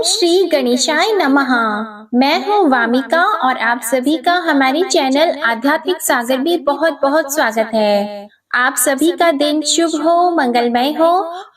श्री गणेशाय नमः। मैं हूँ वामिका और आप सभी का हमारे चैनल आध्यात्मिक सागर में बहुत बहुत स्वागत है। आप सभी का दिन शुभ हो, मंगलमय हो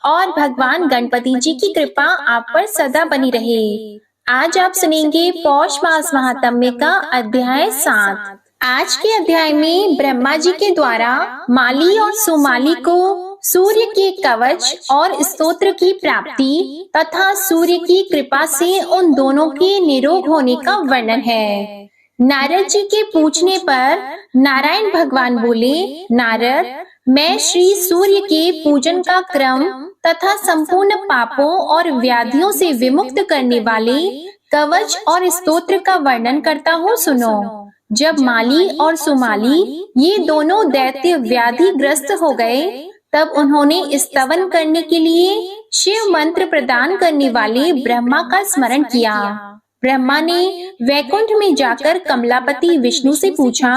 और भगवान गणपति जी की कृपा आप पर सदा बनी रहे। आज आप सुनेंगे पौष मास महात्म्य का अध्याय 7। आज के अध्याय में ब्रह्मा जी के द्वारा माली और सुमाली को सूर्य के कवच और स्तोत्र की प्राप्ति तथा सूर्य की कृपा से उन दोनों के निरोग होने का वर्णन है। नारद जी के पूछने पर नारायण भगवान बोले, नारद, मैं श्री सूर्य के पूजन का क्रम तथा संपूर्ण पापों और व्याधियों से विमुक्त करने वाले कवच और स्तोत्र का वर्णन करता हूँ, सुनो। जब माली और सुमाली ये दोनों दैत्य व्याधि ग्रस्त हो गए, तब उन्होंने स्तवन करने के लिए शिव मंत्र प्रदान करने वाले ब्रह्मा का स्मरण किया। ब्रह्मा ने वैकुंठ में जाकर कमलापति विष्णु से पूछा।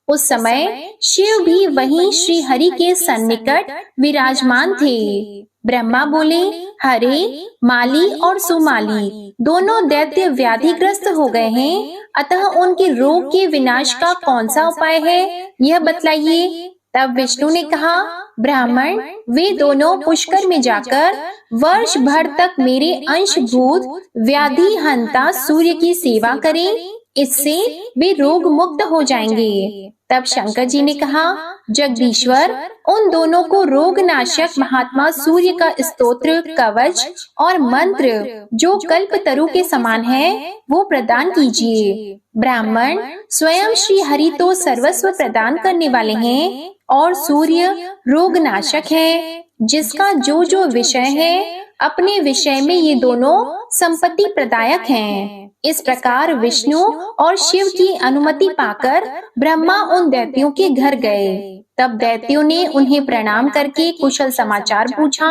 उस समय शिव भी वहीं श्री हरि के सन्निकट विराजमान थे। ब्रह्मा बोले, हरे, माली और सुमाली दोनों दैत्य व्याधिग्रस्त हो गए हैं, अतः उनके रोग के विनाश का कौन सा उपाय है, यह बतलाइए। तब विष्णु ने कहा, ब्राह्मण, वे दोनों पुष्कर में जाकर वर्ष भर तक मेरे अंशभूत व्याधि हंता सूर्य की सेवा करें, इससे वे रोग मुक्त हो जाएंगे। तब शंकर जी ने कहा, जगदीश्वर, उन दोनों को रोग नाशक महात्मा सूर्य का स्तोत्र, कवच और मंत्र जो कल्प तरु के समान है, वो प्रदान कीजिए। ब्राह्मण, स्वयं श्री हरि तो सर्वस्व प्रदान करने वाले हैं और सूर्य रोग नाशक है, जिसका जो जो विषय है अपने विषय में ये दोनों संपत्ति प्रदायक हैं। इस प्रकार विष्णु और शिव की अनुमति पाकर ब्रह्मा उन दैत्यों के घर गए। तब दैत्यों ने उन्हें प्रणाम करके कुशल समाचार पूछा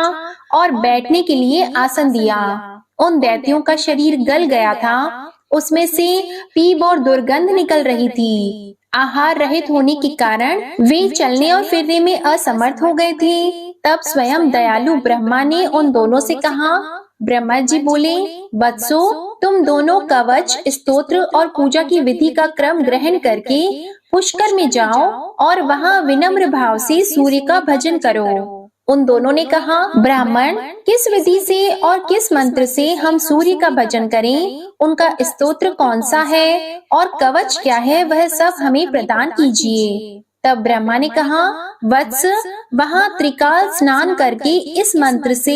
और बैठने के लिए आसन दिया। उन दैत्यों का शरीर गल गया था, उसमें से पीप और दुर्गंध निकल रही थी। आहार रहित होने के कारण वे चलने और फिरने में असमर्थ हो गए थे। तब स्वयं दयालु ब्रह्मा ने उन दोनों से कहा। ब्रह्मा जी बोले, वत्सो, तुम दोनों कवच, स्तोत्र और पूजा की विधि का क्रम ग्रहण करके पुष्कर में जाओ और वहाँ विनम्र भाव से सूर्य का भजन करो। उन दोनों ने कहा, ब्राह्मण, किस विधि से और किस मंत्र से हम सूर्य का भजन करें, उनका स्तोत्र कौन सा है और कवच क्या है, वह सब हमें प्रदान कीजिए। तब ब्रह्मा ने कहा, वत्स, वहाँ त्रिकाल स्नान करके इस मंत्र से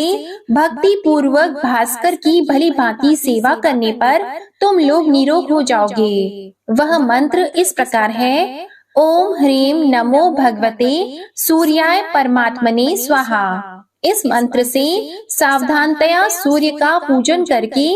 भक्ति पूर्वक भास्कर की भली भांति सेवा करने पर तुम लोग निरोग हो जाओगे। वह मंत्र इस प्रकार है, ओम ह्रीम नमो भगवते सूर्याय परमात्मने स्वाहा। इस मंत्र से सावधानतया सूर्य का पूजन करके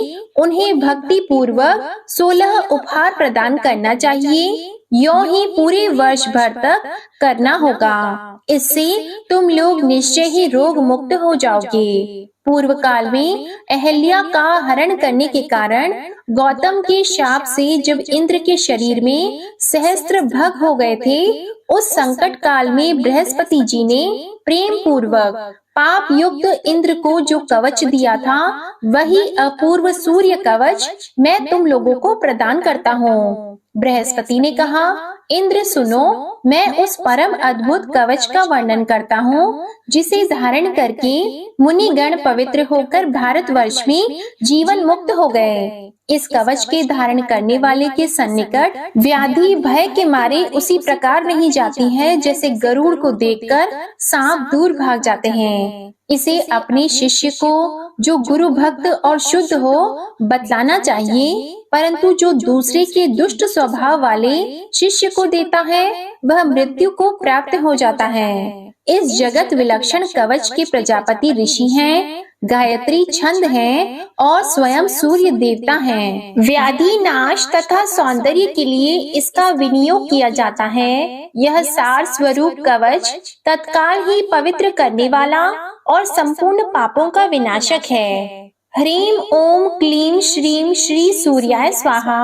उन्हें भक्ति पूर्वक 16 उपहार प्रदान करना चाहिए। यों ही पूरे वर्ष भर तक करना होगा। इससे तुम लोग निश्चय ही रोग मुक्त हो जाओगे। पूर्व काल में अहल्या का हरण करने के कारण गौतम के शाप से जब इंद्र के शरीर में सहस्त्र भग हो गए थे, उस संकट काल में बृहस्पति जी ने प्रेम पूर्वक पाप युक्त इंद्र को जो कवच दिया था, वही अपूर्व सूर्य कवच मैं तुम लोगों को प्रदान करता हूँ। बृहस्पति ने कहा, इंद्र सुनो, मैं उस परम अद्भुत कवच का वर्णन करता हूँ, जिसे धारण करके मुनिगण पवित्र होकर भारतवर्ष में जीवन मुक्त हो गए। इस कवच के धारण करने वाले के सन्निकट व्याधि भय के मारे उसी प्रकार नहीं जाती है, जैसे गरुड़ को देखकर सांप दूर भाग जाते हैं। इसे अपने शिष्य को, जो गुरु भक्त और शुद्ध हो, बतलाना चाहिए, परंतु जो दूसरे के दुष्ट स्वभाव वाले शिष्य को देता है, वह मृत्यु को प्राप्त हो जाता है। इस जगत विलक्षण कवच के प्रजापति ऋषि हैं, गायत्री छंद है और स्वयं सूर्य देवता हैं। व्याधि नाश तथा सौंदर्य के लिए इसका विनियोग किया जाता है। यह सार स्वरूप कवच तत्काल ही पवित्र करने वाला और संपूर्ण पापों का विनाशक है। ह्रीम ओम क्लीम श्रीम श्री सूर्याय स्वाहा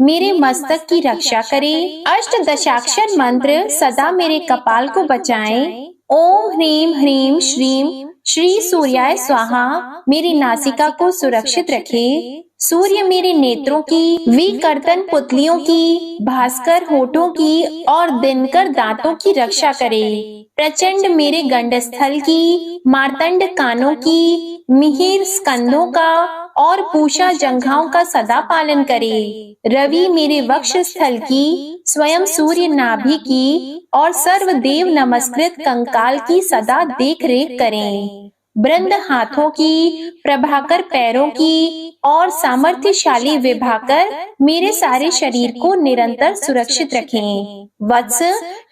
मेरे मस्तक की रक्षा करे। अष्टदशाक्षर मंत्र सदा मेरे कपाल को बचाएं। ओम ह्रीम ह्रीम श्रीम श्री सूर्याय स्वाहा मेरी नासिका को सुरक्षित रखे। सूर्य मेरे नेत्रों की, विकर्तन पुतलियों की, भास्कर होठों की और दिनकर दांतों की रक्षा करे। प्रचंड मेरे गंडस्थल की, मार्तंड कानों की, मिहिर स्कंधों का और पूषा जंघाओं का सदा पालन करे। रवि मेरे वक्ष स्थल की, स्वयं सूर्य नाभि की और सर्वदेव नमस्कृत कंकाल की सदा देख रेख करें। बृंद हाथों की, प्रभाकर पैरों की और सामर्थ्यशाली विभाकर मेरे सारे शरीर को निरंतर सुरक्षित रखें। वत्स,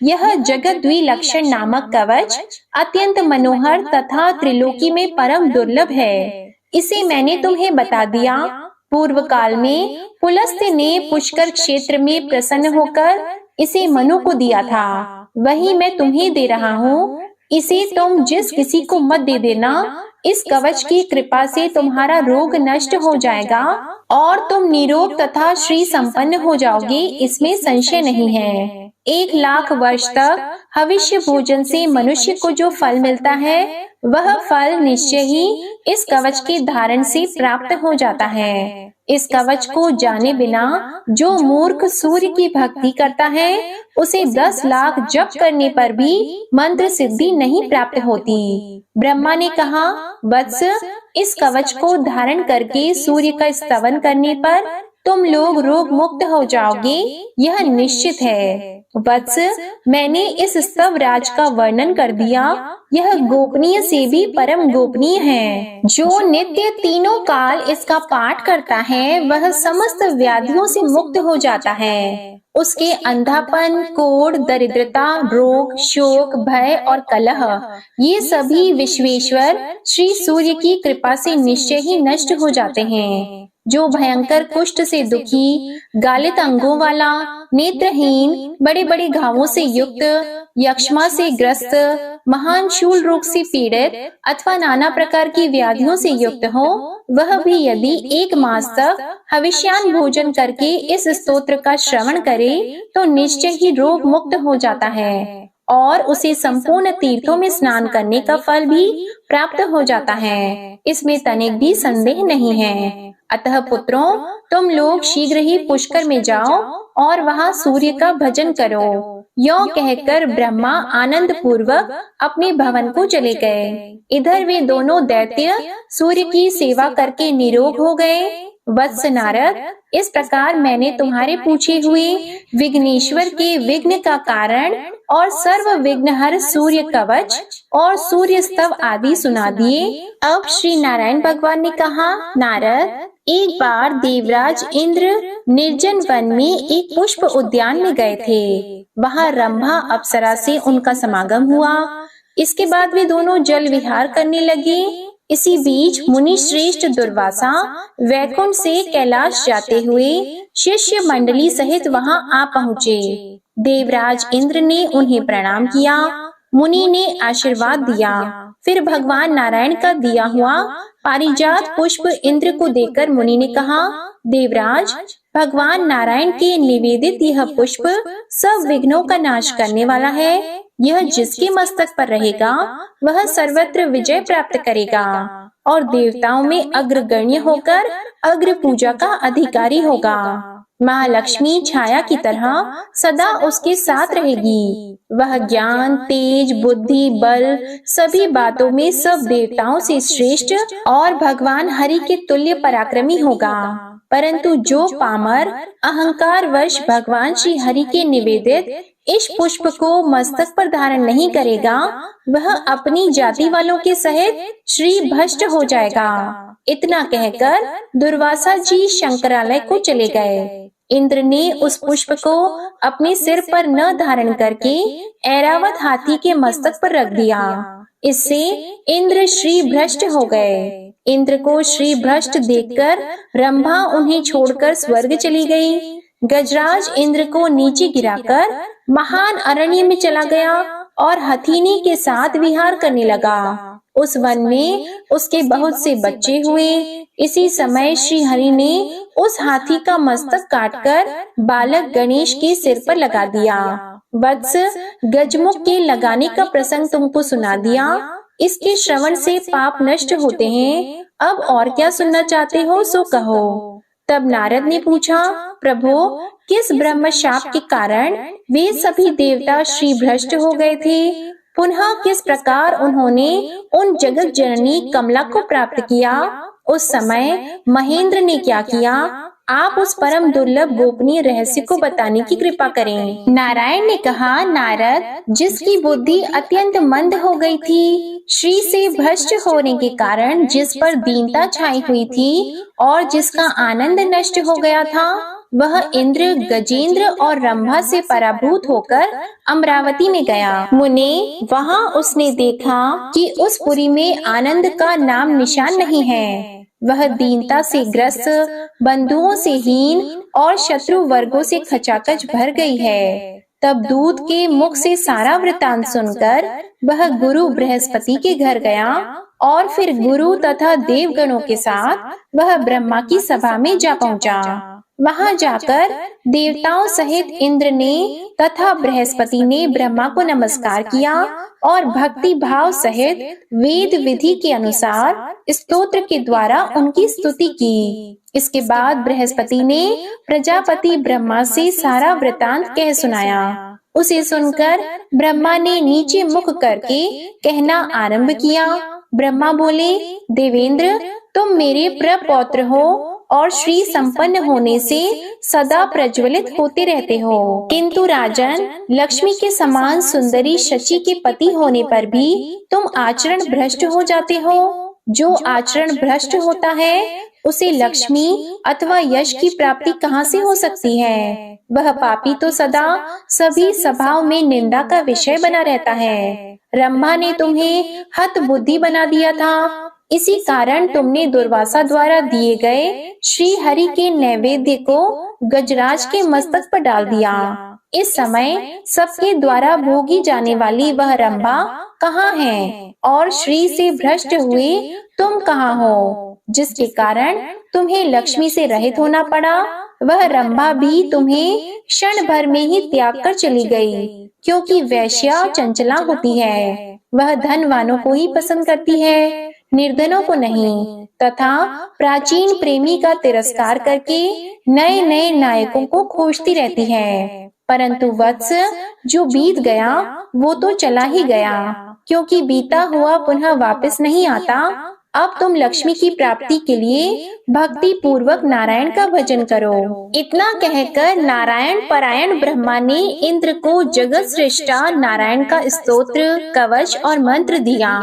यह जगत द्विलक्षण नामक कवच अत्यंत मनोहर तथा त्रिलोकी में परम दुर्लभ है। इसे मैंने तुम्हें बता दिया। पूर्व काल में पुलस्त्य ने पुष्कर क्षेत्र में प्रसन्न होकर इसे मनु को दिया था, वही मैं तुम्हें दे रहा हूँ। इसे तुम जिस किसी को मत दे देना। इस कवच की कृपा से तुम्हारा रोग नष्ट हो जाएगा और तुम निरोग तथा श्री संपन्न हो जाओगे, इसमें संशय नहीं है। 1,00,000 वर्ष तक हविष्य भोजन से मनुष्य को जो फल मिलता है, वह फल निश्चय ही इस कवच के धारण से प्राप्त हो जाता है। इस कवच को जाने बिना जो मूर्ख सूर्य की भक्ति करता है, उसे 10,00,000 जप करने पर भी मंत्र सिद्धि नहीं प्राप्त होती। ब्रह्मा ने कहा, वत्स, इस कवच को धारण करके सूर्य का स्तवन करने पर तुम लोग रोग मुक्त हो जाओगे, यह निश्चित है। वत्स, मैंने इस स्तव राज का वर्णन कर दिया। यह गोपनीय से भी परम गोपनीय है। जो नित्य तीनों काल इसका पाठ करता है, वह समस्त व्याधियों से मुक्त हो जाता है। उसके अंधापन, कोढ़, दरिद्रता, रोग, शोक, भय और कलह, ये सभी विश्वेश्वर श्री सूर्य की कृपा से निश्चय ही नष्ट हो जाते हैं। जो भयंकर कुष्ठ से दुखी, गालित अंगों वाला, नेत्रहीन, बड़े बड़े घावों से युक्त, यक्ष्मा से ग्रस्त, महान शूल रोग से पीड़ित अथवा नाना प्रकार की व्याधियों से युक्त हो, वह भी यदि 1 मास तक हविष्यान भोजन करके इस स्तोत्र का श्रवण करे, तो निश्चय ही रोग मुक्त हो जाता है और उसे संपूर्ण तीर्थों में स्नान करने का फल भी प्राप्त हो जाता है। इसमें तनिक भी संदेह नहीं है। अतः पुत्रों, तुम लोग शीघ्र ही पुष्कर में जाओ और वहाँ सूर्य का भजन करो। यों कहकर ब्रह्मा आनंद पूर्वक अपने भवन को चले गए। इधर वे दोनों दैत्य सूर्य की सेवा करके निरोग हो गए। वत्स नारद, इस प्रकार मैंने तुम्हारे पूछे हुए विघ्नेश्वर के विघ्न का कारण और सर्व विघ्नहर सूर्य कवच और सूर्य स्तव आदि सुना दिए। अब श्री नारायण भगवान ने कहा, नारद, एक बार देवराज इंद्र निर्जन वन में एक पुष्प उद्यान में गए थे। वहाँ रंभा अप्सरा से उनका समागम हुआ। इसके बाद वे दोनों जल विहार करने लगे। इसी बीच मुनि श्रेष्ठ दुर्वासा वैकुंठ से कैलाश जाते हुए शिष्य मंडली सहित वहां आ पहुँचे। देवराज इंद्र ने उन्हें प्रणाम किया। मुनि ने आशीर्वाद दिया। फिर भगवान नारायण का दिया हुआ पारिजात पुष्प इंद्र को देकर मुनि ने कहा, देवराज, भगवान नारायण के निवेदित यह पुष्प सब विघ्नों का नाश करने वाला है। यह जिसके मस्तक पर रहेगा, वह सर्वत्र विजय प्राप्त करेगा और देवताओं में अग्रगण्य होकर अग्र पूजा का अधिकारी होगा। महालक्ष्मी छाया की तरह सदा उसके साथ रहेगी। वह ज्ञान, तेज, बुद्धि, बल सभी बातों में सब देवताओं से श्रेष्ठ और भगवान हरि के तुल्य पराक्रमी होगा। परंतु जो पामर अहंकार वश भगवान श्री हरि के निवेदित इस पुष्प को मस्तक पर धारण नहीं करेगा, वह अपनी जाति वालों के सहित श्री भ्रष्ट हो जाएगा। इतना कहकर दुर्वासा जी शंकरालय को चले गए। इंद्र ने उस पुष्प को अपने सिर पर न धारण करके ऐरावत हाथी के मस्तक पर रख दिया। इससे इंद्र श्री भ्रष्ट हो गए। इंद्र को श्री भ्रष्ट देखकर रंभा उन्हें छोड़कर स्वर्ग चली गई। गजराज इंद्र को नीचे गिराकर महान अरण्य में चला गया और हथीनी के साथ विहार करने लगा। उस वन में उसके बहुत से बच्चे हुए। इसी समय श्री हरि ने उस हाथी का मस्तक काटकर बालक गणेश के सिर पर लगा दिया। वत्स, गजमुख के लगाने का प्रसंग तुमको सुना दिया। इसके श्रवण से पाप नष्ट होते हैं। अब और क्या सुनना चाहते हो सो कहो। तब नारद ने पूछा, प्रभु, किस ब्रह्म शाप के कारण वे सभी देवता श्री भ्रष्ट हो गए थे? पुनः किस प्रकार उन्होंने उन जगत जननी कमला को प्राप्त किया? उस समय महेंद्र ने क्या किया? आप उस परम दुर्लभ गोपनीय रहस्य को बताने की कृपा करें। नारायण ने कहा, नारद, जिसकी बुद्धि अत्यंत मंद हो गई थी, श्री से भ्रष्ट होने के कारण जिस पर दीनता छाई हुई थी और जिसका आनंद नष्ट हो गया था, वह इंद्र, गजेंद्र और रंभा से पराभूत होकर अमरावती में गया। मुने, वहाँ उसने देखा कि उस पुरी में आनंद का नाम निशान नहीं है। वह दीनता से ग्रस्त, बंधुओं से हीन और शत्रु वर्गों से खचाखच भर गई है। तब दूत के मुख से सारा वृतांत सुनकर वह गुरु बृहस्पति के घर गया और फिर गुरु तथा देवगणों के साथ वह ब्रह्मा की सभा में जा पहुंचा। वहां जाकर देवताओं सहित इंद्र ने तथा बृहस्पति ने ब्रह्मा को नमस्कार किया और भक्ति भाव सहित वेद विधि के अनुसार स्तोत्र के द्वारा उनकी स्तुति की। इसके बाद बृहस्पति ने प्रजापति ब्रह्मा से सारा वृतांत कह सुनाया। उसे सुनकर ब्रह्मा ने नीचे मुख करके कहना आरंभ किया। ब्रह्मा बोले, देवेंद्र, तुम मेरे प्रपौत्र हो और श्री संपन्न होने से सदा प्रज्वलित होते रहते हो, किंतु राजन, लक्ष्मी के समान सुंदरी शची के पति होने पर भी तुम आचरण भ्रष्ट हो जाते हो। जो आचरण भ्रष्ट होता है उसे लक्ष्मी अथवा यश की प्राप्ति कहाँ से हो सकती है? वह पापी तो सदा सभी सभाओं में निंदा का विषय बना रहता है। रंभा ने तुम्हें हत बुद्धि बना दिया था। इसी कारण तुमने दुर्वासा द्वारा दिए गए श्री हरि के नैवेद्य को गजराज के मस्तक पर डाल दिया। इस समय सबके द्वारा भोगी जाने वाली वह रंभा कहाँ है और श्री से भ्रष्ट हुए तुम कहाँ हो, जिसके कारण तुम्हें लक्ष्मी से रहित होना पड़ा? वह रंभा भी तुम्हें क्षण भर में ही त्याग कर चली गई, क्योंकि वैश्या चंचला होती है। वह धनवानों को ही पसंद करती है, निर्धनों को नहीं, तथा प्राचीन प्रेमी का तिरस्कार करके नए नए नायकों को खोजती रहती है। परंतु वत्स, जो बीत गया वो तो चला ही गया, क्योंकि बीता हुआ पुनः वापस नहीं आता। अब तुम लक्ष्मी की प्राप्ति के लिए भक्ति पूर्वक नारायण का भजन करो। इतना कहकर नारायण परायण ब्रह्मा ने इंद्र को जगत सृष्टा नारायण का स्तोत्र, कवच और मंत्र दिया।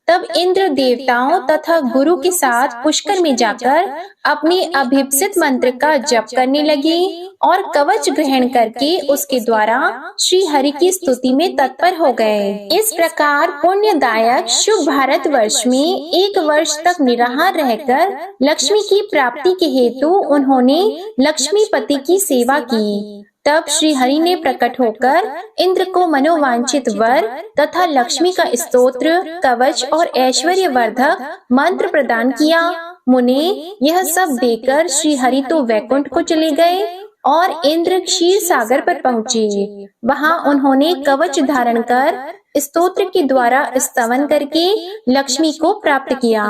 तब इंद्र देवताओं तथा गुरु के साथ पुष्कर में जाकर अपने अभिप्सित मंत्र का जप करने लगे और कवच ग्रहण करके उसके द्वारा श्री हरि की स्तुति में तत्पर हो गए। इस प्रकार पुण्यदायक शुभ भारत वर्ष में 1 वर्ष तक निराहार रहकर लक्ष्मी की प्राप्ति के हेतु उन्होंने लक्ष्मीपति की सेवा की। तब श्री हरि ने प्रकट होकर इंद्र को मनोवांछित वर तथा लक्ष्मी का स्तोत्र, कवच और ऐश्वर्य वर्धक मंत्र प्रदान किया। मुने, यह सब देकर श्री हरि तो वैकुंठ को चले गए और इंद्र क्षीर सागर पर पहुँचे। वहाँ उन्होंने कवच धारण कर स्तोत्र के द्वारा स्तवन करके लक्ष्मी को प्राप्त किया।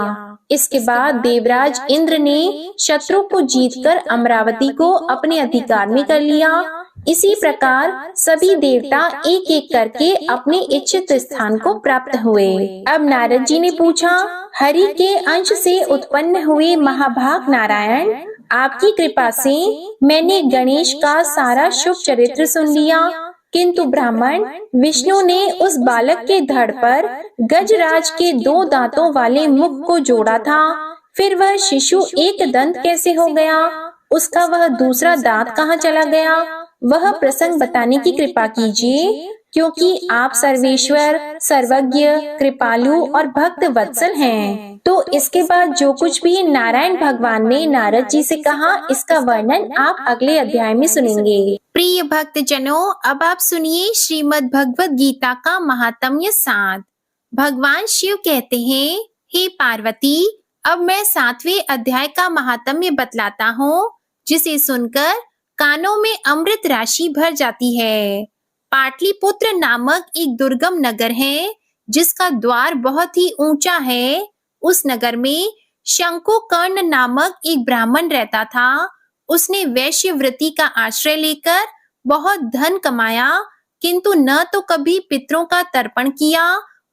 इसके बाद देवराज इंद्र ने शत्रु को जीतकर अमरावती को अपने अधिकार में कर लिया। इसी प्रकार सभी देवता एक एक करके अपने इच्छित स्थान को प्राप्त हुए। अब नारद जी ने पूछा, हरि के अंश से उत्पन्न हुए महाभाग नारायण, आपकी कृपा से मैंने गणेश का सारा शुभ चरित्र सुन लिया, किंतु ब्राह्मण विष्णु ने उस बालक के धड़ पर गजराज के 2 दांतों वाले मुख को जोड़ा था। फिर वह शिशु एक दंत कैसे हो गया? उसका वह दूसरा दांत कहाँ चला गया? वह प्रसंग बताने की कृपा कीजिए, क्योंकि आप सर्वेश्वर, सर्वज्ञ, कृपालु और भक्त वत्सल हैं। तो इसके बाद जो कुछ भी नारायण भगवान ने नारद जी से कहा, इसका वर्णन आप अगले अध्याय में सुनेंगे। प्रिय भक्त जनों, अब आप सुनिए श्रीमद् भगवद गीता का महात्म्य 7। भगवान शिव कहते हैं, हे पार्वती, अब मैं 7वें अध्याय का महात्म्य बतलाता हूँ, जिसे सुनकर कानों में अमृत राशि भर जाती है। पाटलिपुत्र नामक एक दुर्गम नगर है। जिसका द्वार बहुत ही ऊंचा है, उस नगर में शंकुकर्ण नामक एक ब्राह्मण रहता था। उसने वैश्यवृत्ति का आश्रय लेकर बहुत धन कमाया, किंतु न तो कभी पितरों का तर्पण किया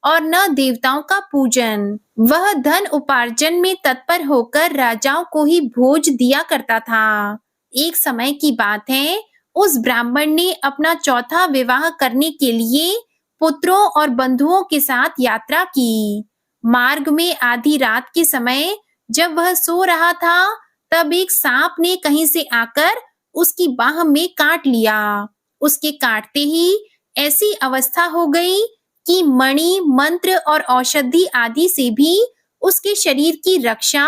और न देवताओं का पूजन। वह धन उपार्जन में तत्पर होकर राजाओं को ही भोज दिया करता था। एक समय की बात है, उस ब्राह्मण ने अपना चौथा विवाह करने के लिए पुत्रों और बंधुओं के साथ यात्रा की। मार्ग में आधी रात के समय जब वह सो रहा था, तब एक सांप ने कहीं से आकर उसकी बाह में काट लिया। उसके काटते ही ऐसी अवस्था हो गई कि मणि, मंत्र और औषधि आदि से भी उसके शरीर की रक्षा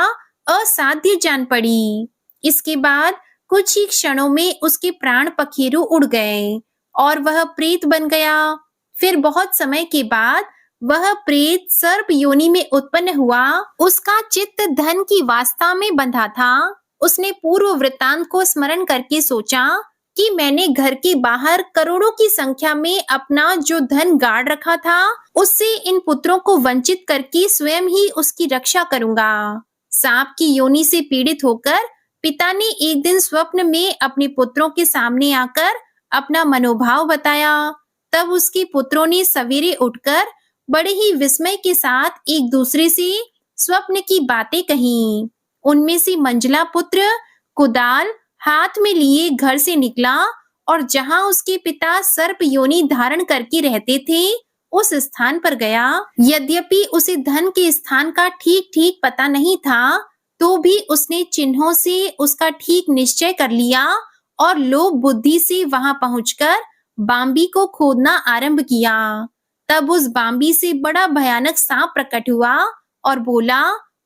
असाध्य जान पड़ी। इसके बाद कुछ ही क्षणों में उसके प्राण पखेरु उड़ गए और वह प्रेत बन गया। फिर बहुत समय के बाद वह प्रेत सर्प योनि में उत्पन्न हुआ। उसका चित्त धन की वास्ता में बंधा था। उसने पूर्व वृत्तांत को स्मरण करके सोचा कि मैंने घर के बाहर करोड़ों की संख्या में अपना जो धन गाड़ रखा था, उससे इन पुत्रों को वंचित करके स्वयं ही उसकी रक्षा करूंगा। सांप की योनि से पीड़ित होकर पिता ने एक दिन स्वप्न में अपने पुत्रों के सामने आकर अपना मनोभाव बताया। तब उसके पुत्रों ने सवेरे उठकर बड़े ही विस्मय के साथ एक दूसरे से स्वप्न की बातें कही। उनमें से मंझला पुत्र कुदाल हाथ में लिए घर से निकला और जहां उसके पिता सर्प योनि धारण करके रहते थे, उस स्थान पर गया। यद्यपि उसे धन के स्थान का ठीक ठीक पता नहीं था, तो भी उसने चिन्हों से उसका ठीक निश्चय कर लिया और लोभ बुद्धि से वहां पहुंचकर बांबी को खोदना आरंभ किया। तब उस बांबी से बड़ा भयानक सांप प्रकट हुआ और बोला,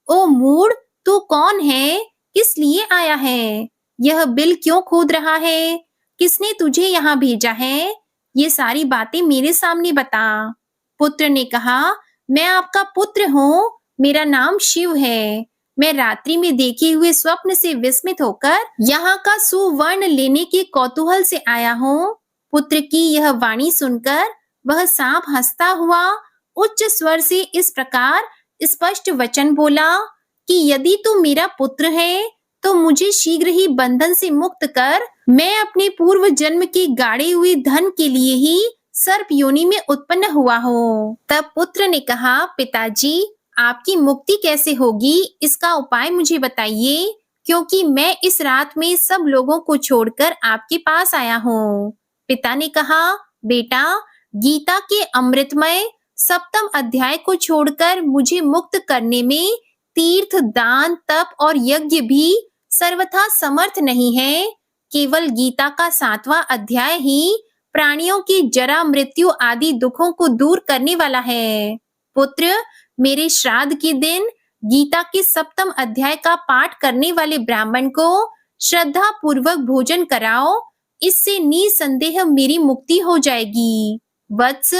ओ मूढ़, तू कौन है? किस लिए आया है? यह बिल क्यों खोद रहा है? किसने तुझे यहाँ भेजा है? ये सारी बातें मेरे सामने बता। पुत्र ने कहा, मैं आपका पुत्र हूँ, मेरा नाम शिव है। मैं रात्रि में देखे हुए स्वप्न से विस्मित होकर यहाँ का सुवर्ण लेने के कौतूहल से आया हूँ। पुत्र की यह वाणी सुनकर वह सांप हंसता हुआ उच्च स्वर से इस प्रकार स्पष्ट वचन बोला कि यदि तू मेरा पुत्र है तो मुझे शीघ्र ही बंधन से मुक्त कर। मैं अपने पूर्व जन्म के गाड़े हुए धन के लिए ही सर्प योनि में उत्पन्न हुआ हूँ। तब पुत्र ने कहा, पिताजी, आपकी मुक्ति कैसे होगी, इसका उपाय मुझे बताइए, क्योंकि मैं इस रात में सब लोगों को छोड़कर आपके पास आया हूँ। पिता ने कहा, बेटा, गीता के अमृतमय सप्तम अध्याय को छोड़कर मुझे मुक्त करने में तीर्थ, दान, तप और यज्ञ भी सर्वथा समर्थ नहीं है। केवल गीता का 7वां अध्याय ही प्राणियों की जरा, मृत्यु आदि दुखों को दूर करने वाला है। पुत्र, मेरे श्राद्ध के दिन गीता के 7वें अध्याय का पाठ करने वाले ब्राह्मण को श्रद्धा पूर्वक भोजन कराओ। इससे निसंदेह मेरी मुक्ति हो जाएगी। वत्स,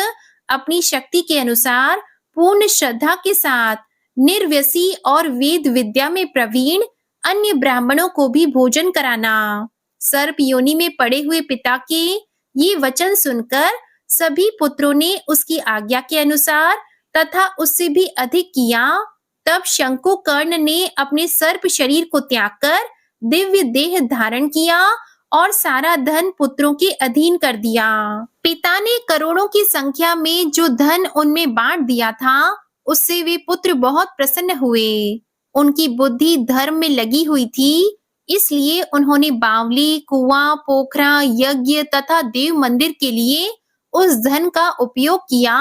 अपनी शक्ति के अनुसार पूर्ण श्रद्धा के साथ निर्व्यसी और वेद विद्या में प्रवीण अन्य ब्राह्मणों को भी भोजन कराना। सर्प योनि में पड़े हुए पिता के ये वचन सुनकर सभी पुत्रों ने उसकी आज्ञा के अनुसार तथा उससे भी अधिक किया। तब शंकुकर्ण ने अपने सर्प शरीर को त्याग कर दिव्य देह धारण किया और सारा धन पुत्रों के अधीन कर दिया। पिता ने करोड़ों की संख्या में जो धन उनमें बांट दिया था, उससे वे पुत्र बहुत प्रसन्न हुए। उनकी बुद्धि धर्म में लगी हुई थी, इसलिए उन्होंने बावली, कुआं, पोखरा, यज्ञ तथा देव मंदिर के लिए उस धन का उपयोग किया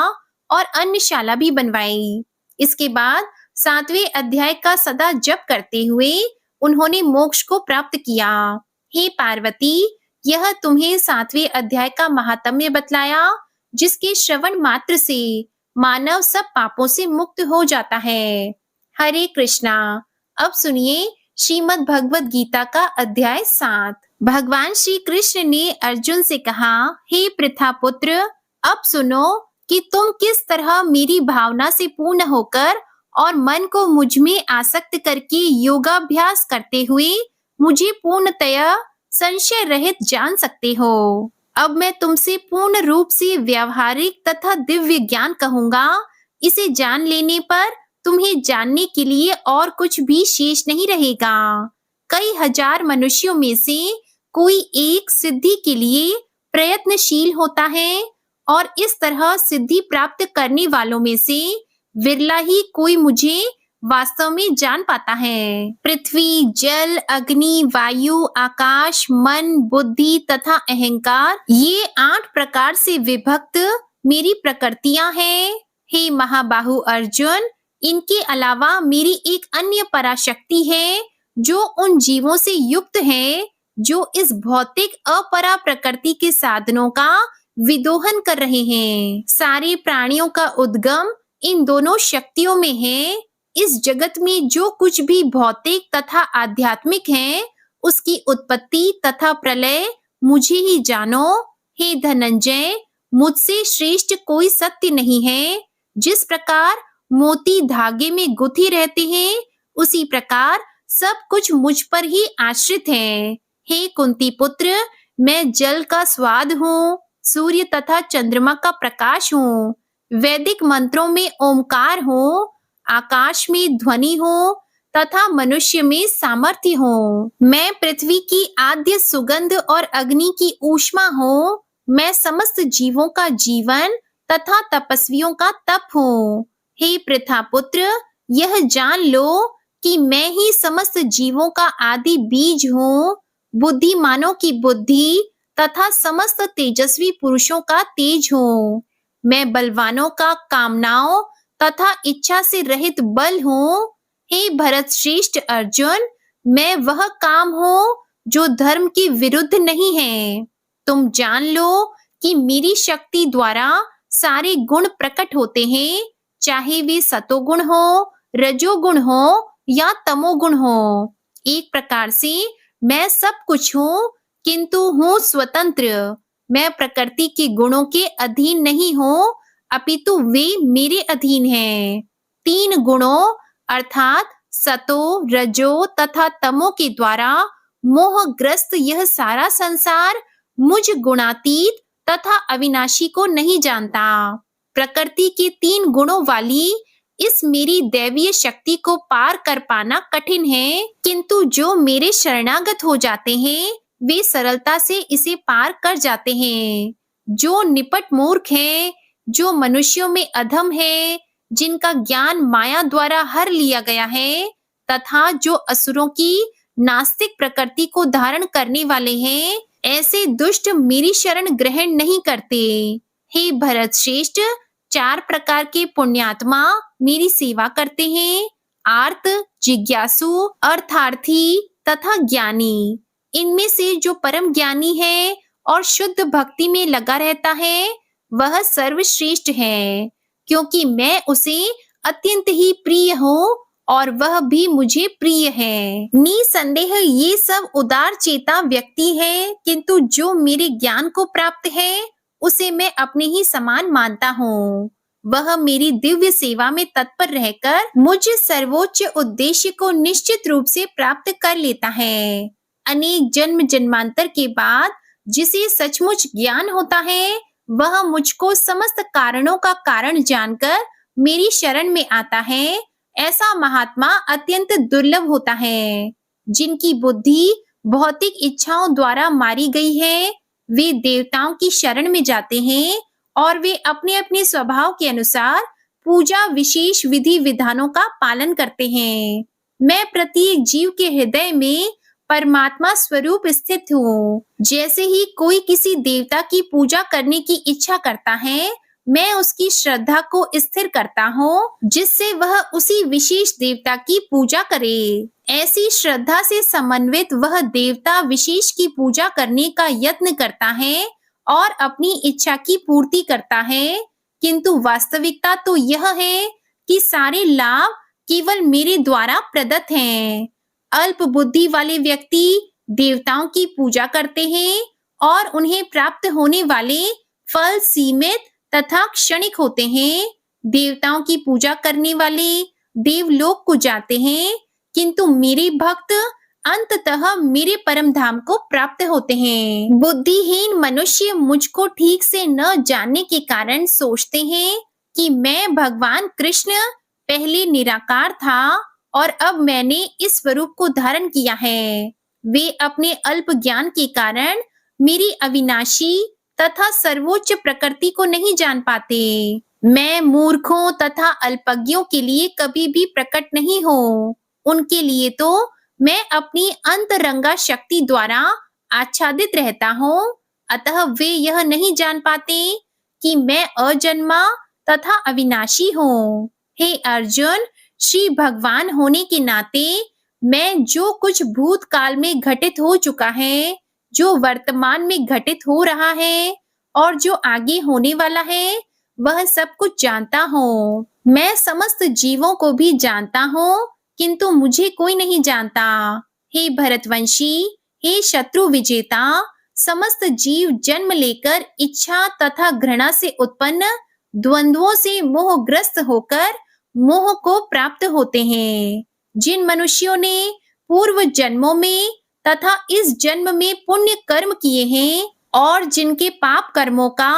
और अन्नशाला भी बनवाई। इसके बाद 7वें अध्याय का सदा जप करते हुए उन्होंने मोक्ष को प्राप्त किया। हे पार्वती, यह तुम्हें 7वें अध्याय का महात्म्य बतलाया, जिसके श्रवण मात्र से मानव सब पापों से मुक्त हो जाता है। हरे कृष्णा। अब सुनिए श्रीमद् भगवत गीता का अध्याय 7। भगवान श्री कृष्ण ने अर्जुन से कहा, हे पृथा पुत्र, अब सुनो कि तुम किस तरह मेरी भावना से पूर्ण होकर और मन को मुझ में आसक्त करके योगाभ्यास करते हुए मुझे पूर्णतया संशय रहित जान सकते हो। अब मैं तुमसे पूर्ण रूप से व्यावहारिक तथा दिव्य ज्ञान कहूंगा, इसे जान लेने पर तुम्हें जानने के लिए और कुछ भी शेष नहीं रहेगा। कई हजार मनुष्यों में से कोई एक सिद्धि के लिए प्रयत्नशील होता है और इस तरह सिद्धि प्राप्त करने वालों में से विरला ही कोई मुझे वास्तव में जान पाता है। पृथ्वी, जल, अग्नि, वायु, आकाश, मन, बुद्धि तथा अहंकार, ये 8 प्रकार से विभक्त मेरी प्रकृतियां हैं। हे महाबाहु अर्जुन, इनके अलावा मेरी एक अन्य पराशक्ति है जो उन जीवों से युक्त है जो इस भौतिक अपरा प्रकृति के साधनों का विदोहन कर रहे हैं। सारे प्राणियों का उद्गम इन दोनों शक्तियों में है। इस जगत में जो कुछ भी भौतिक तथा आध्यात्मिक है, उसकी उत्पत्ति तथा प्रलय मुझे ही जानो। हे धनंजय, मुझसे श्रेष्ठ कोई सत्य नहीं है। जिस प्रकार मोती धागे में गुथी रहते हैं, उसी प्रकार सब कुछ मुझ पर ही आश्रित है। हे कुंती पुत्र, मैं जल का स्वाद हूँ, सूर्य तथा चंद्रमा का प्रकाश हूँ, वैदिक मंत्रों में ओमकार हूँ, आकाश में ध्वनि हूँ तथा मनुष्य में सामर्थ्य हूँ। मैं पृथ्वी की आद्य सुगंध और अग्नि की ऊष्मा हूँ। मैं समस्त जीवों का जीवन तथा तपस्वियों का तप हूँ। हे पृथा पुत्र, यह जान लो कि मैं ही समस्त जीवों का आदि बीज हूँ, बुद्धिमानों की बुद्धि तथा समस्त तेजस्वी पुरुषों का तेज हूँ। मैं बलवानों का कामनाओं तथा इच्छा से रहित बल हूँ। हे भरत श्रेष्ठ अर्जुन, मैं वह काम हूँ जो धर्म के विरुद्ध नहीं है। तुम जान लो कि मेरी शक्ति द्वारा सारे गुण प्रकट होते हैं, चाहे वे सतोगुण हो, रजोगुण हो या तमोगुण हो। एक प्रकार से मैं सब कुछ हूँ, किंतु हूँ स्वतंत्र। मैं प्रकृति के गुणों के अधीन नहीं हूँ, अपितु वे मेरे अधीन हैं। 3 गुणों अर्थात सतो, रजो तथा तमो के द्वारा मोहग्रस्त यह सारा संसार मुझ गुणातीत तथा अविनाशी को नहीं जानता। प्रकृति के 3 गुणों वाली इस मेरी दैवीय शक्ति को पार कर पाना कठिन है, किंतु जो मेरे शरणागत हो जाते हैं वे सरलता से इसे पार कर जाते हैं। जो निपट मूर्ख हैं, जो मनुष्यों में अधम है, जिनका ज्ञान माया द्वारा हर लिया गया है तथा जो असुरों की नास्तिक प्रकृति को धारण करने वाले हैं, ऐसे दुष्ट मेरी शरण ग्रहण नहीं करते। हे भरत श्रेष्ठ, 4 प्रकार के पुण्यात्मा मेरी सेवा करते हैं, आर्त, जिज्ञासु, अर्थार्थी तथा ज्ञानी। इनमें से जो परम ज्ञानी है और शुद्ध भक्ति में लगा रहता है, वह सर्वश्रेष्ठ है, क्योंकि मैं उसे अत्यंत ही प्रिय हूँ और वह भी मुझे प्रिय है। निसंदेह ये सब उदार चेता व्यक्ति है, किंतु जो मेरे ज्ञान को प्राप्त है उसे मैं अपने ही समान मानता हूँ। वह मेरी दिव्य सेवा में तत्पर रहकर मुझ सर्वोच्च उद्देश्य को निश्चित रूप से प्राप्त कर लेता है। अनेक जन्म जन्मांतर के बाद जिसे सचमुच ज्ञान होता है, वह मुझको समस्त कारणों का कारण जानकर मेरी शरण में आता है। ऐसा महात्मा अत्यंत दुर्लभ होता है। जिनकी बुद्धि भौतिक इच्छाओं द्वारा मारी गई है, वे देवताओं की शरण में जाते हैं और वे अपने अपने स्वभाव के अनुसार पूजा विशेष विधि विधानों का पालन करते हैं। मैं प्रत्येक जीव के हृदय में परमात्मा स्वरूप स्थित हूँ। जैसे ही कोई किसी देवता की पूजा करने की इच्छा करता है, मैं उसकी श्रद्धा को स्थिर करता हूँ, जिससे वह उसी विशेष देवता की पूजा करे। ऐसी श्रद्धा से समन्वित वह देवता विशेष की पूजा करने का यत्न करता है और अपनी इच्छा की पूर्ति करता है, किंतु वास्तविकता तो यह है कि सारे लाभ केवल मेरे द्वारा प्रदत्त हैं। अल्प बुद्धि वाले व्यक्ति देवताओं की पूजा करते हैं और उन्हें प्राप्त होने वाले फल सीमित तथा क्षणिक होते हैं। देवताओं की पूजा करने वाले देवलोक को जाते हैं, किंतु मेरे भक्त अंततः मेरे परम धाम को प्राप्त होते हैं। बुद्धिहीन मनुष्य मुझको ठीक से न जानने के कारण सोचते हैं कि मैं भगवान कृष्ण पहले निराकार था और अब मैंने इस स्वरूप को धारण किया है। वे अपने अल्प ज्ञान के कारण मेरी अविनाशी तथा सर्वोच्च प्रकृति को नहीं जान पाते। मैं मूर्खों तथा अल्पज्ञों के लिए कभी भी प्रकट नहीं हूँ। उनके लिए तो मैं अपनी अंतरंगा शक्ति द्वारा आच्छादित रहता हूँ। अतः वे यह नहीं जान पाते कि मैं अजन्मा तथा अविनाशी हूँ। हे अर्जुन, श्री भगवान होने के नाते मैं जो कुछ भूतकाल में घटित हो चुका है, जो वर्तमान में घटित हो रहा है और जो आगे होने वाला है, वह सब कुछ जानता हूँ। मैं समस्त जीवों को भी जानता हूँ, किंतु मुझे कोई नहीं जानता। हे भरतवंशी, हे शत्रु विजेता, समस्त जीव जन्म लेकर इच्छा तथा घृणा से उत्पन्न द्वंद्वों से मोहग्रस्त होकर मोह को प्राप्त होते हैं। जिन मनुष्यों ने पूर्व जन्मों में तथा इस जन्म में पुण्य कर्म किए हैं और जिनके पाप कर्मों का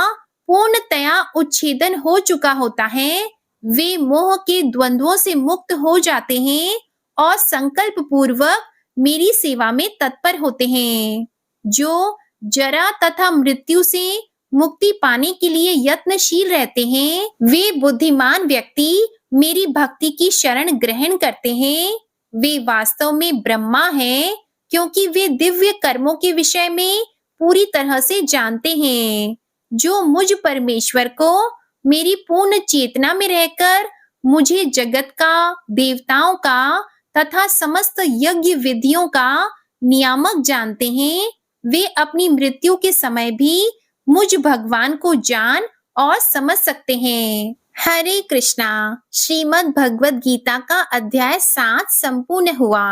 पूर्णतया उच्छेदन हो चुका होता है, वे मोह के द्वंद्वों से मुक्त हो जाते हैं और संकल्प पूर्वक मेरी सेवा में तत्पर होते हैं। जो जरा तथा मृत्यु से मुक्ति पाने के लिए यत्नशील रहते हैं, वे बुद्धिमान व्यक्ति मेरी भक्ति की शरण ग्रहण करते हैं। वे वास्तव में ब्रह्मा हैं, क्योंकि वे दिव्य कर्मों के विषय में पूरी तरह से जानते हैं। जो मुझ परमेश्वर को मेरी पूर्ण चेतना में रहकर मुझे जगत का, देवताओं का तथा समस्त यज्ञ विधियों का नियामक जानते हैं, वे अपनी मृत्यु के समय भी मुझ भगवान को जान और समझ सकते हैं। हरे कृष्णा। श्रीमद् भगवद गीता का अध्याय 7 संपूर्ण हुआ।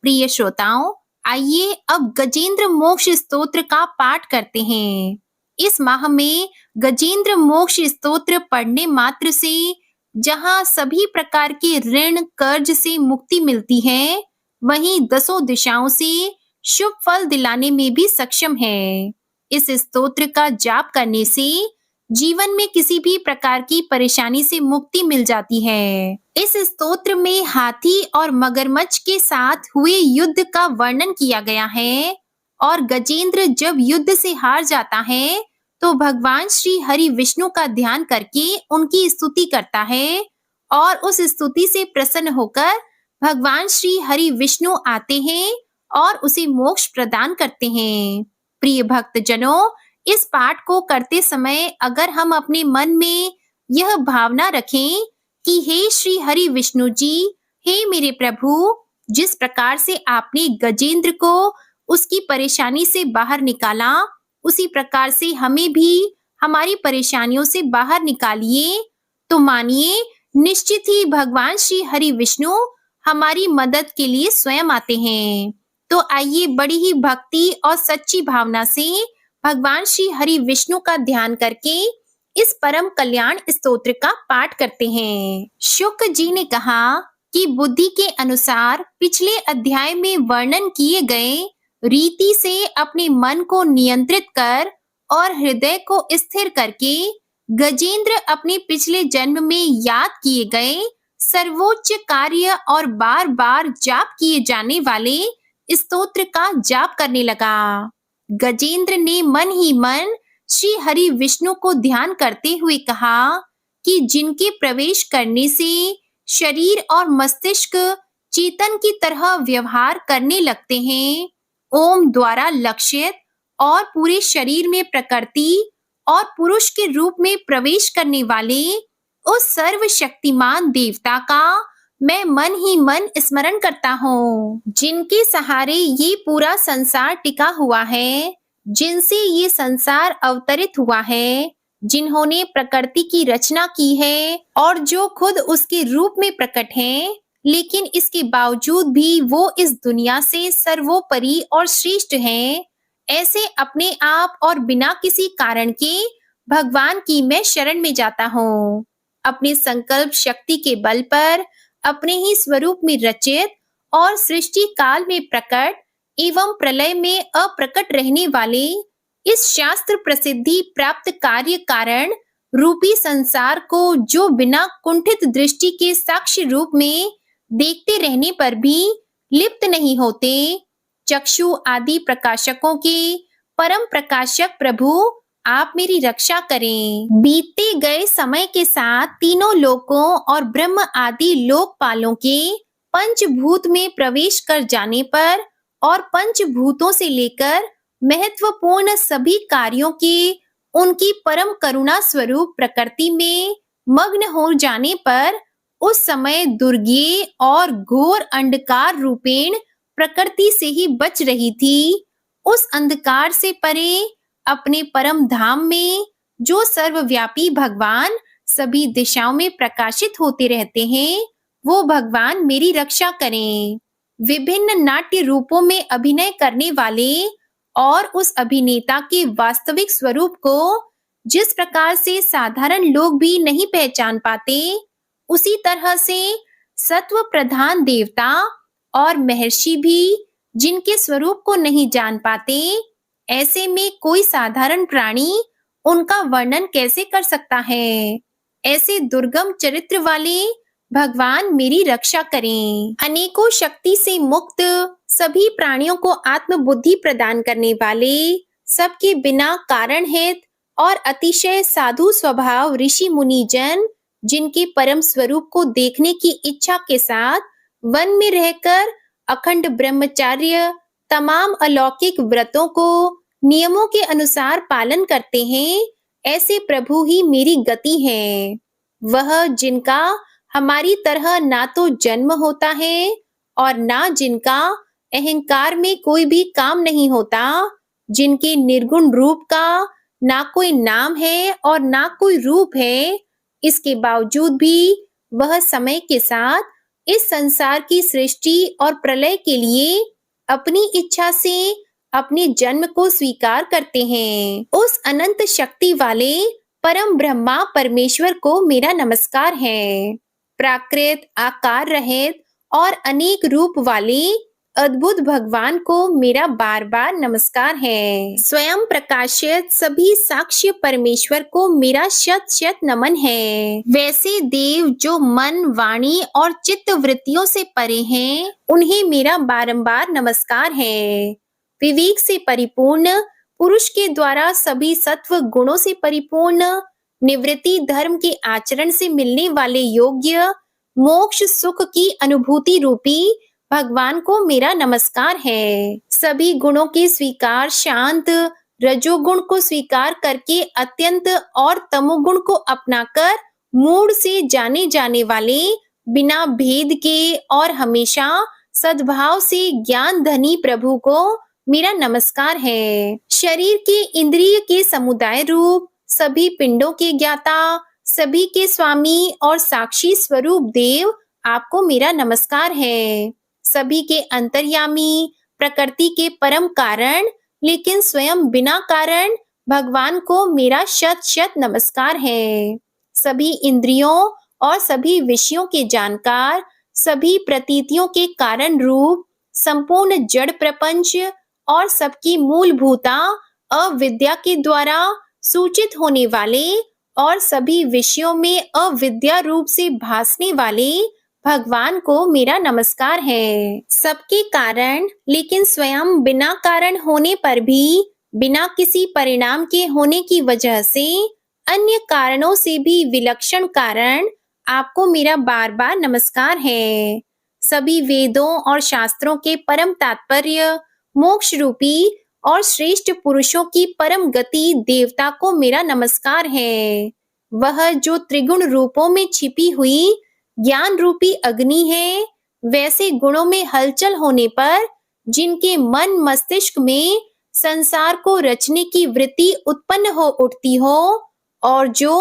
प्रिय श्रोताओं, आइए अब गजेंद्र मोक्ष स्तोत्र का पाठ करते हैं। इस माह में गजेंद्र मोक्ष स्तोत्र पढ़ने मात्र से जहाँ सभी प्रकार के ऋण कर्ज से मुक्ति मिलती है, वहीं 10 दिशाओं से शुभ फल दिलाने में भी सक्षम है। इस स्तोत्र का जाप करने से जीवन में किसी भी प्रकार की परेशानी से मुक्ति मिल जाती है। इस स्तोत्र में हाथी और मगरमच्छ के साथ हुए युद्ध का वर्णन किया गया है और गजेंद्र जब युद्ध से हार जाता है तो भगवान श्री हरि विष्णु का ध्यान करके उनकी स्तुति करता है और उस स्तुति से प्रसन्न होकर भगवान श्री हरि विष्णु आते हैं और उसे मोक्ष प्रदान करते हैं। प्रिय भक्तजनों, इस पाठ को करते समय अगर हम अपने मन में यह भावना रखें कि हे श्री हरि विष्णु जी, हे मेरे प्रभु, जिस प्रकार से आपने गजेंद्र को उसकी परेशानी से बाहर निकाला, उसी प्रकार से हमें भी हमारी परेशानियों से बाहर निकालिए, तो मानिए निश्चित ही भगवान श्री हरि विष्णु हमारी मदद के लिए स्वयं आते हैं। तो आइए बड़ी ही भक्ति और सच्ची भावना से भगवान श्री हरि विष्णु का ध्यान करके इस परम कल्याण स्तोत्र का पाठ करते हैं। शुक जी ने कहा कि बुद्धि के अनुसार पिछले अध्याय में वर्णन किए गए रीति से अपने मन को नियंत्रित कर और हृदय को स्थिर करके गजेंद्र अपने पिछले जन्म में याद किए गए सर्वोच्च कार्य और बार बार जाप किए जाने वाले स्तोत्र का जाप करने लगा। गजेंद्र ने मन ही मन श्री हरि विष्णु को ध्यान करते हुए कहा कि जिनके प्रवेश करने से शरीर और मस्तिष्क चेतन की तरह व्यवहार करने लगते हैं, ओम द्वारा लक्षित और पूरे शरीर में प्रकृति और पुरुष के रूप में प्रवेश करने वाले उस सर्वशक्तिमान देवता का मैं मन ही मन स्मरण करता हूँ, जिनके सहारे ये पूरा संसार टिका हुआ है, जिनसे ये संसार अवतरित हुआ है, जिन्होंने प्रकृति की रचना की है और जो खुद उसके रूप में प्रकट हैं, लेकिन इसके बावजूद भी वो इस दुनिया से सर्वोपरि और श्रेष्ठ हैं। ऐसे अपने आप और बिना किसी कारण के भगवान की मैं शरण में जाता हूँ। अपने संकल्प शक्ति के बल पर अपने ही स्वरूप में रचित और सृष्टि काल में प्रकट एवं प्रलय में अप्रकट रहने वाले इस शास्त्र प्रसिद्धि प्राप्त कार्य कारण रूपी संसार को जो बिना कुंठित दृष्टि के साक्षी रूप में देखते रहने पर भी लिप्त नहीं होते, चक्षु आदि प्रकाशकों के परम प्रकाशक प्रभु आप मेरी रक्षा करें। बीतते गए समय के साथ तीनों लोकों और ब्रह्म आदि लोकपालों के पंचभूत में प्रवेश कर जाने पर और पंचभूतों से लेकर महत्वपूर्ण सभी कार्यों के उनकी परम करुणा स्वरूप प्रकृति में मग्न हो जाने पर उस समय दुर्गे और घोर अंधकार रूपेण प्रकृति से ही बच रही थी। उस अंधकार से परे अपने परम धाम में जो सर्वव्यापी भगवान सभी दिशाओं में प्रकाशित होते रहते हैं, वो भगवान मेरी रक्षा करें। विभिन्न नाट्य रूपों में अभिनय करने वाले और उस अभिनेता के वास्तविक स्वरूप को जिस प्रकार से साधारण लोग भी नहीं पहचान पाते, उसी तरह से सत्व प्रधान देवता और महर्षि भी जिनके स्वरूप को नहीं जान पाते, ऐसे में कोई साधारण प्राणी उनका वर्णन कैसे कर सकता है। ऐसे दुर्गम चरित्र वाले भगवान मेरी रक्षा करें। अनेकों शक्ति से मुक्त सभी प्राणियों को आत्म बुद्धि प्रदान करने वाले, सबके बिना कारण हेत और अतिशय साधु स्वभाव ऋषि मुनि जन, जिनके परम स्वरूप को देखने की इच्छा के साथ वन में रहकर अखंड ब्रह्मचार्य तमाम अलौकिक व्रतों को नियमों के अनुसार पालन करते हैं, ऐसे प्रभु ही मेरी गति है। वह जिनका हमारी तरह ना तो जन्म होता है और ना जिनका अहंकार में कोई भी काम नहीं होता, जिनके निर्गुण रूप का ना कोई नाम है और ना कोई रूप है, इसके बावजूद भी वह समय के साथ इस संसार की सृष्टि और प्रलय के लिए अपनी इच्छा से अपने जन्म को स्वीकार करते हैं। उस अनंत शक्ति वाले परम ब्रह्मा परमेश्वर को मेरा नमस्कार है। प्राकृत आकार रहित और अनेक रूप वाले अद्भुत भगवान को मेरा बार बार नमस्कार है। स्वयं प्रकाशित सभी साक्ष्य परमेश्वर को मेरा शत शत नमन है। वैसे देव जो मन वाणी और चित्त वृत्तियों से परे हैं, उन्हें मेरा बारंबार नमस्कार है। विवेक से परिपूर्ण पुरुष के द्वारा सभी सत्व गुणों से परिपूर्ण, निवृत्ति धर्म के आचरण से मिलने वाले योग्य मोक्ष सुख की अनुभूति रूपी भगवान को मेरा नमस्कार है। सभी गुणों के स्वीकार शांत, रजोगुण को स्वीकार करके अत्यंत और तमोगुण को अपनाकर मूड से जाने जाने वाले, बिना भेद के और हमेशा सद्भाव से ज्ञान धनी प्रभु को मेरा नमस्कार है। शरीर के इंद्रिय के समुदाय रूप, सभी पिंडों के ज्ञाता, सभी के स्वामी और साक्षी स्वरूप देव आपको मेरा नमस्कार है। सभी के अंतर्यामी, प्रकृति के परम कारण, लेकिन स्वयं बिना कारण भगवान को मेरा शत शत नमस्कार है। सभी इंद्रियों और सभी विषयों के जानकार, सभी प्रतीतियों के कारण रूप, संपूर्ण जड़ प्रपंच और सबकी मूलभूता अविद्या के द्वारा सूचित होने वाले और सभी विषयों में अविद्या रूप से भासने वाले भगवान को मेरा नमस्कार है। सबके कारण, लेकिन स्वयं बिना कारण होने पर भी बिना किसी परिणाम के होने की वजह से अन्य कारणों से भी विलक्षण कारण, आपको मेरा बार बार नमस्कार है। सभी वेदों और शास्त्रों के परम तात्पर्य, मोक्ष रूपी और श्रेष्ठ पुरुषों की परम गति देवता को मेरा नमस्कार है। वह जो त्रिगुण रूपों में छिपी हुई ज्ञान रूपी अग्नि है, वैसे गुणों में हलचल होने पर जिनके मन मस्तिष्क में संसार को रचने की वृत्ति उत्पन्न हो उठती हो और जो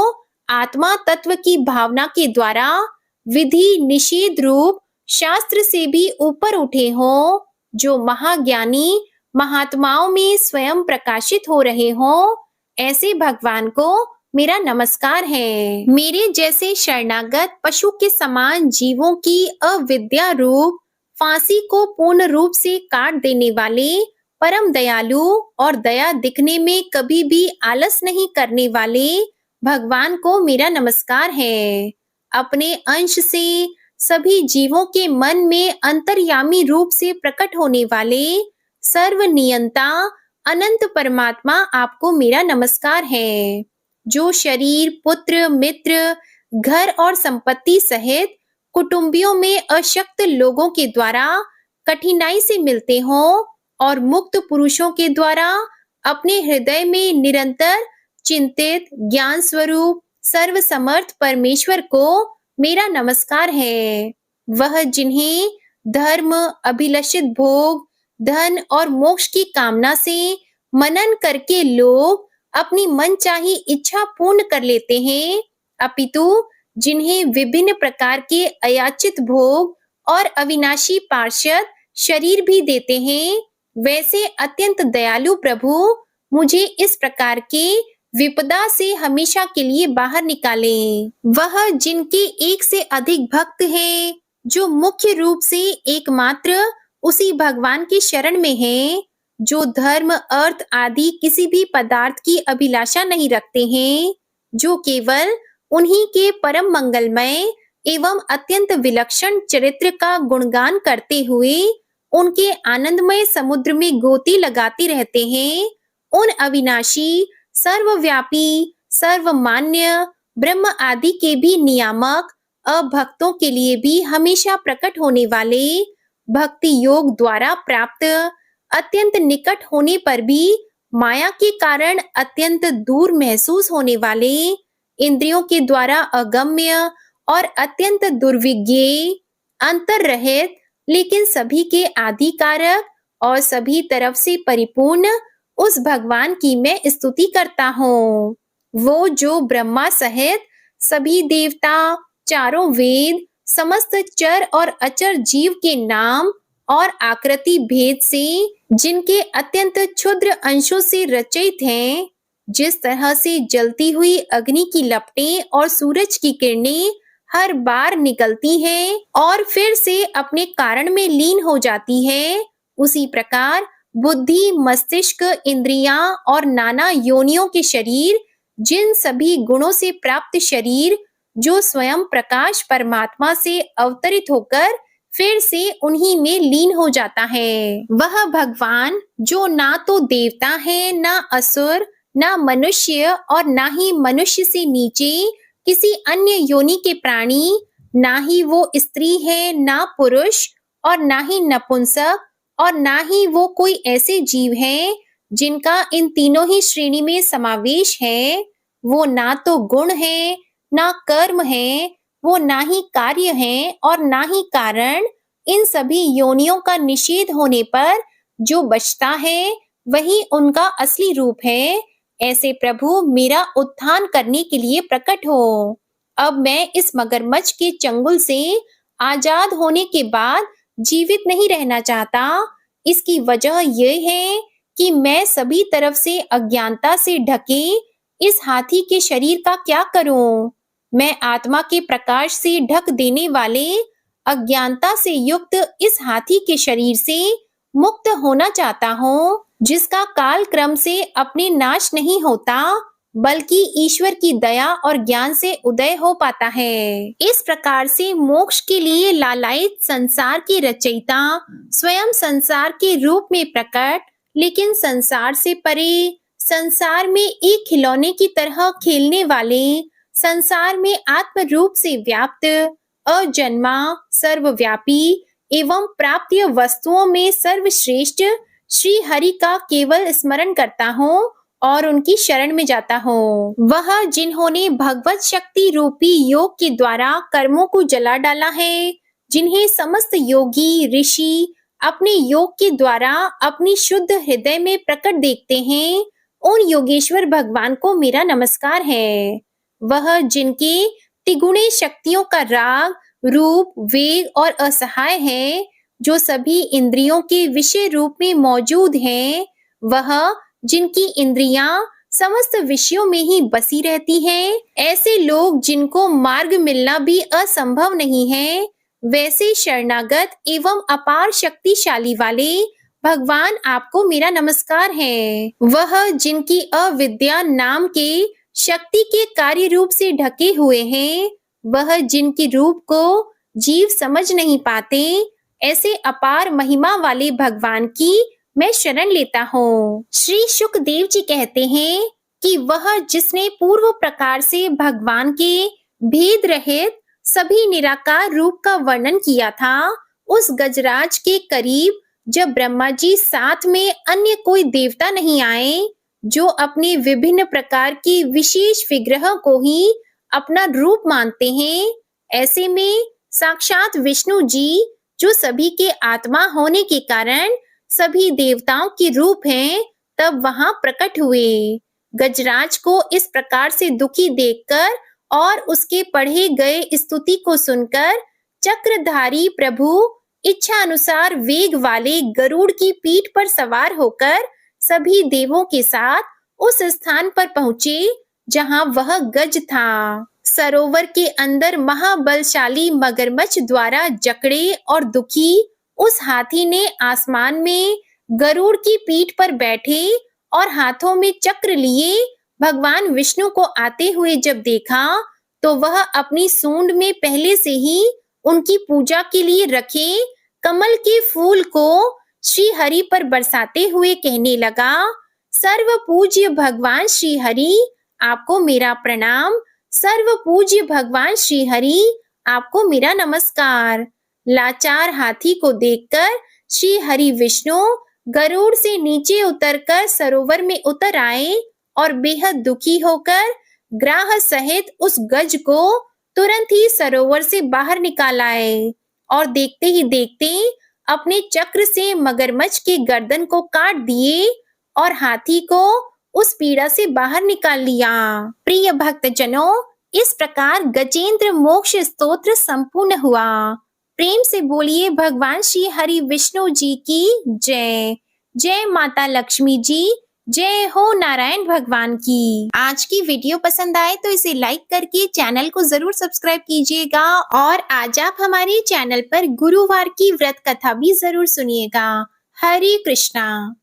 आत्मा तत्व की भावना के द्वारा विधि निषेध रूप शास्त्र से भी ऊपर उठे हो, जो महाज्ञानी महात्माओं में स्वयं प्रकाशित हो रहे हो, ऐसे भगवान को मेरा नमस्कार है। मेरे जैसे शरणागत पशु के समान जीवों की अविद्या रूप फांसी को पूर्ण रूप से काट देने वाले परम दयालु और दया दिखने में कभी भी आलस नहीं करने वाले भगवान को मेरा नमस्कार है। अपने अंश से सभी जीवों के मन में अंतर्यामी रूप से प्रकट होने वाले सर्वनियंता अनंत परमात्मा आपको मेरा नमस्कार है। जो शरीर, पुत्र, मित्र, घर और संपत्ति सहित कुटुंबियों में अशक्त लोगों के द्वारा कठिनाई से मिलते हों और मुक्त पुरुषों के द्वारा अपने हृदय में निरंतर चिंतित ज्ञान स्वरूप सर्वसमर्थ परमेश्वर को मेरा नमस्कार है। वह जिन्हें धर्म, अभिलषित भोग, धन और मोक्ष की कामना से मनन करके लोग अपनी मनचाही इच्छा पूर्ण कर लेते हैं, अपितु जिन्हें विभिन्न प्रकार के अयाचित भोग और अविनाशी पार्षद शरीर भी देते हैं, वैसे अत्यंत दयालु प्रभु मुझे इस प्रकार के विपदा से हमेशा के लिए बाहर निकालें। वह जिनके एक से अधिक भक्त हैं, जो मुख्य रूप से एकमात्र उसी भगवान की शरण में हैं, जो धर्म, अर्थ आदि किसी भी पदार्थ की अभिलाषा नहीं रखते हैं, जो केवल उन्हीं के परम मंगलमय एवं अत्यंत विलक्षण चरित्र का गुणगान करते हुए उनके आनंदमय समुद्र में गोती लगाते रहते हैं, उन अविनाशी, सर्वव्यापी, सर्वमान्य ब्रह्म आदि के भी नियामक अभक्तों के लिए भी हमेशा प्रकट होने वाले, भक्ति योग द्वारा प्राप्त, अत्यंत निकट होने पर भी माया के कारण अत्यंत दूर महसूस होने वाले, इंद्रियों के द्वारा अगम्य और अत्यंत दुर्विज्ञेय, अंतर्रहित लेकिन सभी के आधिकारक और सभी तरफ से परिपूर्ण उस भगवान की मैं स्तुति करता हूँ। वो जो ब्रह्मा सहित सभी देवता, चारों वेद, समस्त चर और अचर जीव के नाम और आकृति भेद से जिनके अत्यंत क्षुद्र अंशों से रचित हैं, जिस तरह से जलती हुई अग्नि की लपटें और सूरज की किरणें हर बार निकलती हैं और फिर से अपने कारण में लीन हो जाती है, उसी प्रकार बुद्धि, मस्तिष्क, इंद्रियां और नाना योनियों के शरीर, जिन सभी गुणों से प्राप्त शरीर जो स्वयं प्रकाश परमात्मा से अवतरित होकर फिर से उन्हीं में लीन हो जाता है। वह भगवान जो ना तो देवता है, ना असुर, ना मनुष्य और ना ही मनुष्य से नीचे किसी अन्य योनि के प्राणी, ना ही वो स्त्री है, ना पुरुष और ना ही नपुंसक और ना ही वो कोई ऐसे जीव हैं जिनका इन तीनों ही श्रेणी में समावेश है। वो ना तो गुण है, ना कर्म है, वो ना ही कार्य है और ना ही कारण। इन सभी योनियों का निषेध होने पर जो बचता है वही उनका असली रूप है। ऐसे प्रभु मेरा उत्थान करने के लिए प्रकट हो। अब मैं इस मगरमच्छ के चंगुल से आजाद होने के बाद जीवित नहीं रहना चाहता। इसकी वजह यह है कि मैं सभी तरफ से अज्ञानता से ढके इस हाथी के शरीर का क्या करूं? मैं आत्मा के प्रकाश से ढक देने वाले अज्ञानता से युक्त इस हाथी के शरीर से मुक्त होना चाहता हूँ, जिसका काल क्रम से अपने नाश नहीं होता बल्कि ईश्वर की दया और ज्ञान से उदय हो पाता है। इस प्रकार से मोक्ष के लिए लालायित संसार की रचयिता स्वयं संसार के रूप में प्रकट, लेकिन संसार से परे, संसार में एक खिलौने की तरह खेलने वाले, संसार में आत्म रूप से व्याप्त, अजन्मा, सर्वव्यापी एवं प्राप्य वस्तुओं में सर्वश्रेष्ठ श्री हरि का केवल स्मरण करता हूँ और उनकी शरण में जाता हूँ। वह जिन्होंने भगवत शक्ति रूपी योग के द्वारा कर्मों को जला डाला है, जिन्हें समस्त योगी ऋषि अपने योग के द्वारा अपनी शुद्ध हृदय में प्रकट देखते हैं, उन योगेश्वर भगवान को मेरा नमस्कार है। वह जिनके तिगुणे शक्तियों का राग, रूप, वेग और असहाय है, जो सभी इंद्रियों के विषय रूप में मौजूद हैं, वह जिनकी इंद्रियां समस्त विषयों में ही बसी रहती हैं, ऐसे लोग जिनको मार्ग मिलना भी असंभव नहीं है, वैसे शरणागत एवं अपार शक्तिशाली वाले भगवान आपको मेरा नमस्कार है। वह जिनकी अविद्या नाम के शक्ति के कार्य रूप से ढके हुए हैं, वह जिनके रूप को जीव समझ नहीं पाते, ऐसे अपार महिमा वाले भगवान की मैं शरण लेता हूँ। श्री शुकदेव जी कहते हैं कि वह जिसने पूर्व प्रकार से भगवान के भेद रहित सभी निराकार रूप का वर्णन किया था, उस गजराज के करीब जब ब्रह्मा जी साथ में अन्य कोई देवता नहीं आए, जो अपने विभिन्न प्रकार की विशेष विग्रह को ही अपना रूप मानते हैं, ऐसे में साक्षात विष्णु जी, जो सभी के आत्मा होने के कारण सभी देवताओं के रूप हैं, तब वहां प्रकट हुए। गजराज को इस प्रकार से दुखी देखकर और उसके पढ़े गए स्तुति को सुनकर चक्रधारी प्रभु इच्छा अनुसार वेग वाले गरुड़ की पीठ पर सवार होकर सभी देवों के साथ उस स्थान पर पहुंचे जहां वह गज था। सरोवर के अंदर महाबलशाली मगरमच्छ द्वारा जकड़े और दुखी उस हाथी ने आसमान में गरुड़ की पीठ पर बैठे और हाथों में चक्र लिए भगवान विष्णु को आते हुए जब देखा, तो वह अपनी सूंड में पहले से ही उनकी पूजा के लिए रखे कमल के फूल को श्री हरि पर बरसाते हुए कहने लगा, सर्व पूज्य भगवान श्री हरि, आपको मेरा प्रणाम। सर्व पूज्य भगवान श्री हरि, आपको मेरा नमस्कार। लाचार हाथी को देखकर श्री हरि विष्णु गरुड़ से नीचे उतरकर सरोवर में उतर आए और बेहद दुखी होकर ग्राह सहित उस गज को तुरंत ही सरोवर से बाहर निकाल आए और देखते ही देखते अपने चक्र से मगरमच्छ के गर्दन को काट दिए और हाथी को उस पीड़ा से बाहर निकाल लिया। प्रिय भक्तजनों, इस प्रकार गजेंद्र मोक्ष स्तोत्र संपूर्ण हुआ। प्रेम से बोलिए भगवान श्री हरि विष्णु जी की जय। जय माता लक्ष्मी जी, जय हो नारायण भगवान की। आज की वीडियो पसंद आए तो इसे लाइक करके चैनल को जरूर सब्सक्राइब कीजिएगा और आज आप हमारे चैनल पर गुरुवार की व्रत कथा भी जरूर सुनिएगा। हरे कृष्णा।